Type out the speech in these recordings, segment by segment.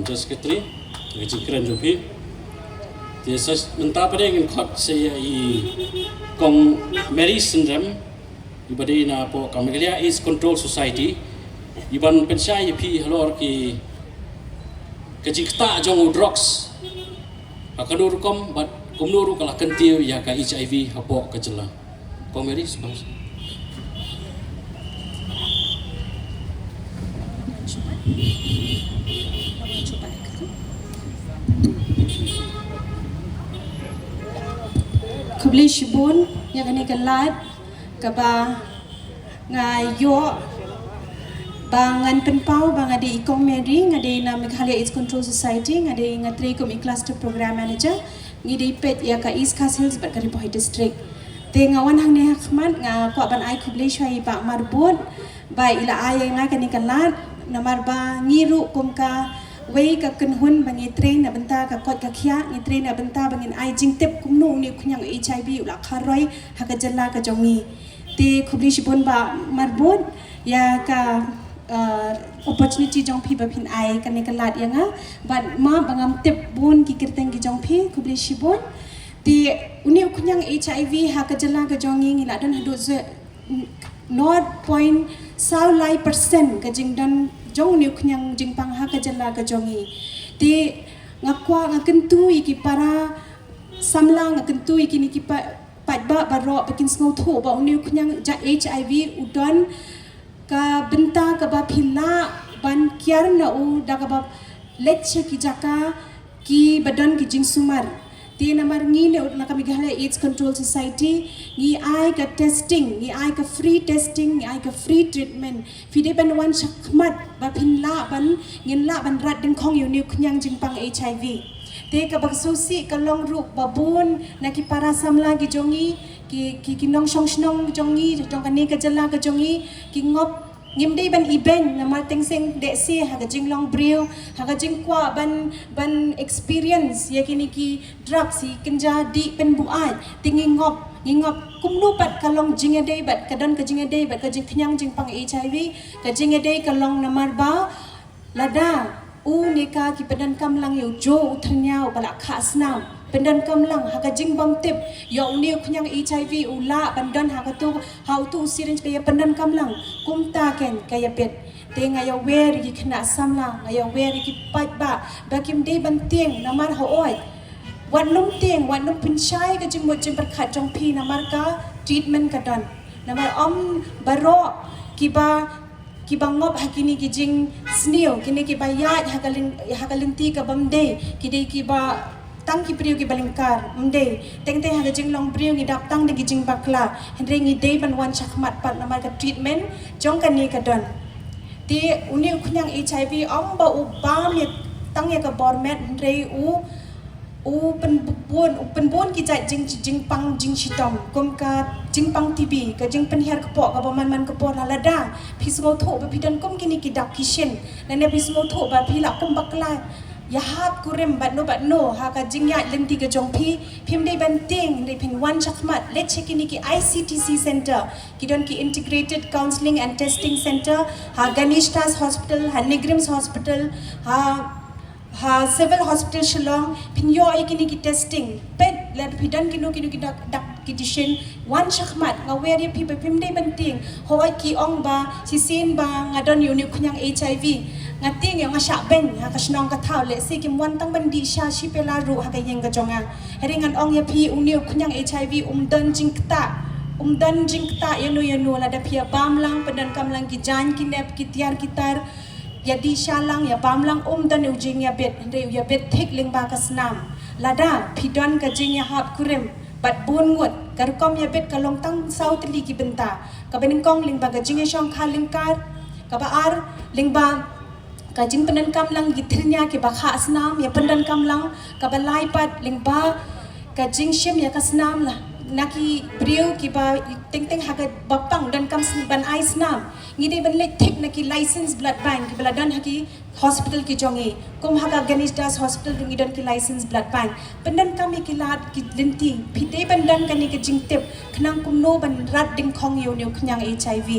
Major Secretary, jingkren juga. Dia mentah pada yang kot saya kong Mary syndrome, ibadah na po Meghalaya AIDS Control Society, iban pensai pi halor ki kejikta jong drugs, akanur kom bat kumnuru kala kentiu ya ka HIV hapo kejela. Kong Mary sebang. Kubli shibun yang kini kelat kaba ngayo bangan penpau bang ada ikong Mary ngade na Meghalaya AIDS Control Society ngade ngatri kum cluster program manager ngide pet ya ka East Coast Hills bat kari Pohai district te ngawan hang ne hakmat nga ko ban ai kubli shai ba marbut bai ila ay nga kini kelat namar ba ngiru kum ka wei ka kenhun bangi train na benta ka kot ka khia ni train na benta bangin ai jingtep kumnu ni khunyang HIV ula kharoi haka jalla ka jongi te khubli shibon ba marbut ya ka opportunity jong phi ba phin ai kan ne kalat yanga ban ma bangam tep bun ki kirteng ki jong phi khubli shibon te uni khunyang HIV haka jalla ka jongi ngila dan hadu 0.09% ka jingdan jong ni khunyang jingpang ha ka jalla ka jongi ti ngakwa ngakentu iki para samla ngakentu iki ni ki pa ba baro bikin sngo tho ba uni khunyang ja HIV udon ka benta ka ba phila ban kiar na u da ka ba leche ki jaka ki badan ki jingsumar ti namar ngi ne na ka Meghalaya AIDS Control Society ngi ai ka testing ngi ai ka free testing ngi ai ka free treatment fide ban wan chakmat ba phin la ban ngin la ban rat ding khong yu ni khunyang jingpang HIV te ka bak susi ka long ru babun na ki para samla ki jongi ki nong shong snong jongi jong ka ni ka jala ka jongi ki ngop ngimdei ban iben na marteng seng de si ha jing long brio ha jing kwa ban experience ya kini ki drugs si kenja di pen buai tingi ngop kumnu pat kalong jingedei bat kadan ka jingedei bat ka jing knyang jing pang HIV ka jingedei kalong namar ba lada u neka ki padan kamlang yo jo uthnyao bala khasnam pendan kamlang haka jing bam tip yo uni khunyang HIV ula bandan haka tu how to syringe kaya pendan kamlang kumta ken kaya pet te ngaya wer ki khna samla ngaya wer ki pat ba bakim de ban tieng namar ho oi wan num tieng wan num pinchai ka jing mo jing par khat jong phi namar ka treatment ka dan namar om baro ki ba ngop hakini ki jing sneo kini ki ba yat hakalinti ka bamde ki ba tang ki priu ki balingkar mde teng haga jing long priu ni dak tang de ki jing bakla hendre ngi de ban wan chakmat pat namar ka treatment jong kan ni ka don ti uni khunyang HIV om ba u bam ye tang ye ka bormet hendre u pen bon ki jai jing pang jing shitom kom ka jing pang TB ka jing pen her ka po ka man ka po lada pismo tho ba pidan kom kini ki dak kishen nane pismo tho ba phila kom bakla yahat kurem bat no ha ka jingya lenti ka jong phim dei ban ting dei phin wan chakmat let chekini ki ICTC center kidon ki integrated counseling and testing center ha Ganishtas hospital ha Negrims hospital ha civil hospital Shillong phin yo ikini ki testing pet let phidan kinu ki dak ki dishen wan chakmat ngawer ye phim dei ban ting hoi ki ong ba sisin ba ngadon uni khunyang HIV ngating yang asyak ben ha kasnong ka thau le si kim wan tang ban di sha shi pela ru ha ka yeng ka jonga heringan ong ya phi uniu khunyang HIV dan jingkta yanu la da phia bamlang padan kamlang ki jan ki nep ki tiar kitar ya di shalang ya bamlang dan ujing ya bet hende ya bet thik ling ba ka snam lada phidon ka jing ya hap kurem bat bun ngut karkom ya bet kalong tang sau tli ki benta ka beningkong ling ba ka jing ya shong kha lingkar ka ba ar ling ba kajing pendan kamlang gitirnya ke bakha asnam ya pendan kamlang kabalai pat lingba kajing shim ya kasnam lah naki brio ki ba ting haga bapang dan kam ban ais nam ngide ban le thik naki license blood bank beladan haki hospital ki jongi kom haga Ganishtas hospital dungidan ki license blood bank pendan kami ki lat ki linti phite bandan kani ki jingtep khnang kumno ban rat ding khong yo new knyang HIV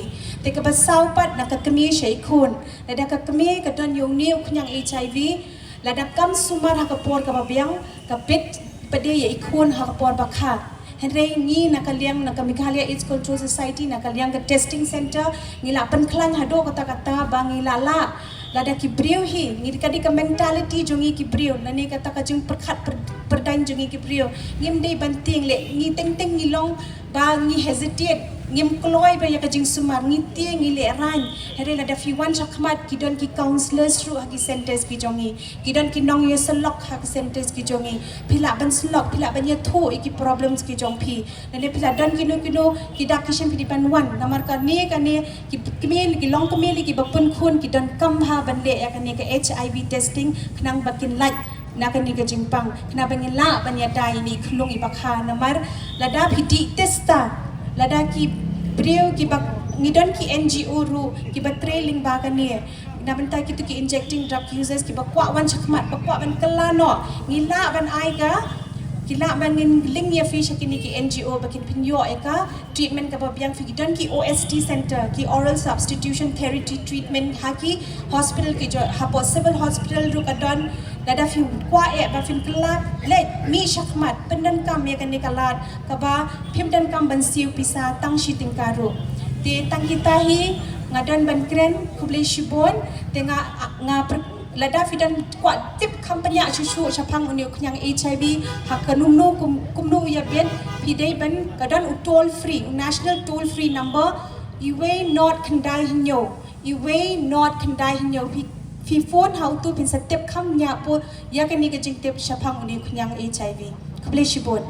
te ka basau pat naka kami shei khun da ka kami ka don yo new knyang HIV Lada kam sumar hakapor kababiang kapit pade ya ikon hakapor bakha. Henry ni nakaliang nak Meghalaya AIDS Control Society nakaliang ke testing center ngila penklang hado kata-kata bangila la lada kibriu hi ngiri kadi ke mentality jongi kibriu nani kata ka jeng perkhat perdan jongi kibriu ngim dei banting le ngi teng-teng ngilong ba ngi hesitate ngim kloi ba ya ka jeng sumar ngi tie ngi le ran Henry lada fiwan chakmat kidon ki counselors ru hagi centers ki jongi kidon ki nong ye selok hagi centers ki jongi pila ban selok pila ban ye tho iki problems ki pi nane pila dan kino kidak kishen pidipan wan namar ka ne ki kemel ki long kemel ki bapun khun ki dan kam ha bande ya kan ke HIV testing knang bakin laj na kan ke jimpang kena bangin la ban ya dai ni khulung ibakha namar lada pidi testa lada ki brio ki bak ngidon ki NGO ru ki batrailing ba kan ne na bentai ki ki injecting drug users ki bakwa wan chakmat bakwa ban kelano ngila ban ai ga kila bangin link ya fi shakini ki NGO bakin pinyo eka treatment ka babiang fi gidan ki OST center ki oral substitution therapy treatment haki hospital ki jo hapo civil hospital ru kadon dada fi kwa e ba fin kala let mi shakmat pendan kam ya kan nikalat ka ba pimdan kam ban siu pisa tang shiting karu te tang kita hi ngadan ban kren kuble shibon te nga lada fidan kwa tip kampanya chuchu chapang uniu knyang HIV hakanumno kumno ya ben pidai ban kadan toll free national toll free number iwe not kandai hinyo fi phone how to pin sa tip kam nya po ya kan ni ka jing tip chapang uniu knyang HIV kuble shibon